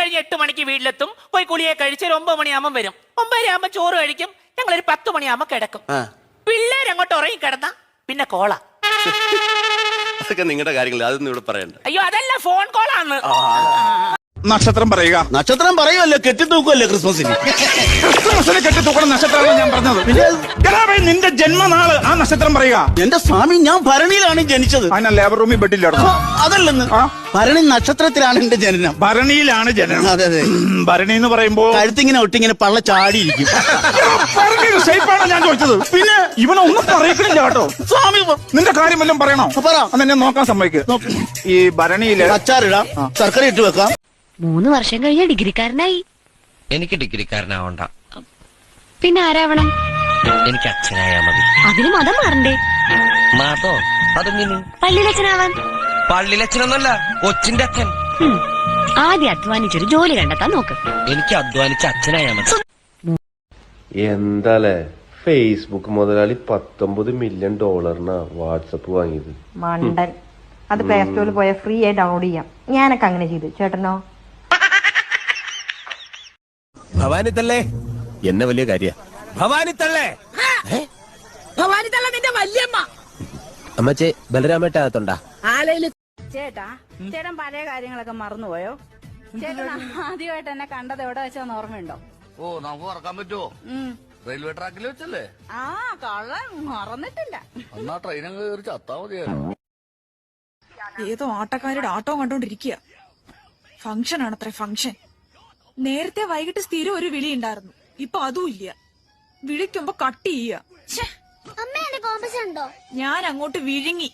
കഴിഞ്ഞ് 8 മണിക്ക് വീട്ടിലെത്തും. പോയി കുളിയെ കഴിച്ച് ഒരു 9 മണിയാകുമ്പോൾ വരും. 9:30 ആകുമ്പോൾ ചോറ് കഴിക്കും. ഞങ്ങളൊരു 10 മണിയാകുമ്പോൾ കിടക്കും. പിള്ളേരങ്ങോട്ട് ഉറങ്ങി കിടന്ന പിന്നെ കോള. അതൊക്കെ നിങ്ങളുടെ കാര്യങ്ങൾ, അതൊന്നും ഇവിടെ പറയണ്ട. അയ്യോ, അതല്ല, ഫോൺ കോളാണ്. നക്ഷത്രം പറയുക. നക്ഷത്രം പറയുമല്ലോ, കെട്ടിത്തൂക്കുമല്ലേ ക്രിസ്മസിന്. ക്രിസ്മസിന് കെട്ടിത്തൂക്കണം നക്ഷത്രമാണ് ഞാൻ പറഞ്ഞത്. നിന്റെ ജന്മനാള് ആ നക്ഷത്രം പറയുക. എന്റെ സ്വാമി, ഞാൻ ഭരണിയിലാണ് ജനിച്ചത്. അതിനാ ലേബർ റൂമിൽ ബെഡില്ലായിരുന്നു. അതല്ലെന്ന്, ഭരണി നക്ഷത്രത്തിലാണ് എന്റെ ജനനം. ഭരണിയിലാണ് ജനനം. അതെ അതെ. ഭരണി എന്ന് പറയുമ്പോ കഴുത്തിങ്ങനെ ഒട്ടിങ്ങനെ പള്ള ചാടിയിരിക്കും. ഭരണിയുടെ ഷേപ്പാണ് ഞാൻ ചോദിച്ചത്. പിന്നെ ഇവനൊന്നും പറയിക്കണില്ല കേട്ടോ. സ്വാമി, നിന്റെ കാര്യം വല്ലതും പറയണോ? പറ. അതെന്നെ നോക്കാൻ സമ്മതിക്ക്. ഈ ഭരണിയില് അച്ചാറിടാം, ശർക്കര ഇട്ട് വെക്കാം. 3 വർഷം കഴിഞ്ഞ ഡിഗ്രിക്കാരനായി. എനിക്ക് ഡിഗ്രിക്കാരനാവണ്ട. പിന്നെ ആരാവണം? എനിക്ക് അച്ഛനായാ മതി. അതിന് മതം മാറണ്ടേ? മാതോ അതെങ്ങനെ? പള്ളിയിലച്ഛനാവാൻ. പള്ളിയിലച്ഛനൊന്നല്ല, കൊച്ചിന്റെ അച്ഛൻ. ആദ്യം അധ്വാനിച്ചൊരു ജോലി കണ്ടെത്താൻ നോക്ക്. എനിക്ക് അധ്വാനിച്ച അച്ഛനായാ മതി. എന്താലേ, ഫേസ്ബുക്ക് മുതലാളി $19 മില്യൺ വാട്സപ്പ് വാങ്ങിയത്. മണ്ടൻ. അത് പ്ലേ സ്റ്റോറിൽ പോയാൽ ഫ്രീ ആയി ഡൗൺലോഡ് ചെയ്യാം. ഞാനൊക്കെ അങ്ങനെ ചെയ്തു. ചേട്ടനോ? ഭവാനിത്തല്ലേ എന്നെ വലിയ കാര്യ. ഭവാനിത്തല്ലേ, ഭവാനിത്തള്ള നിന്റെ വല്യമ്മ. അമ്മച്ചേ ബലരാമേട്ടകത്തുണ്ടാ? ചേട്ടാ, ചേട്ടൻ പഴയ കാര്യങ്ങളൊക്കെ മറന്നുപോയോ? ചേട്ടൻ ആദ്യമായിട്ട് എന്നെ കണ്ടത് എവിടെ വെച്ചാന്ന് ഓർമ്മയുണ്ടോ? ഓ, നമുക്ക് മറക്കാൻ പറ്റുമോ? റെയിൽവേ ട്രാക്കിൽ വെച്ചല്ലേ? ആ, കള്ളൻ മറന്നിട്ടില്ല. അന്നാ ട്രെയിൻ അങ്ങ് കയറി ചത്താ മതിയായിരുന്നു. ഏതോ ആട്ടക്കാരുടെ ആട്ടോ കണ്ടോണ്ടിരിക്കുക. Function ആണത്രേ, function. നേരത്തെ വൈകിട്ട് സ്ഥിരം ഒരു വിളി ഉണ്ടായിരുന്നു. ഇപ്പൊ അതും ഇല്ല. വിളിക്കുമ്പോ കട്ട് ചെയ്യ. ഞാൻ അങ്ങോട്ട് വിഴുങ്ങി.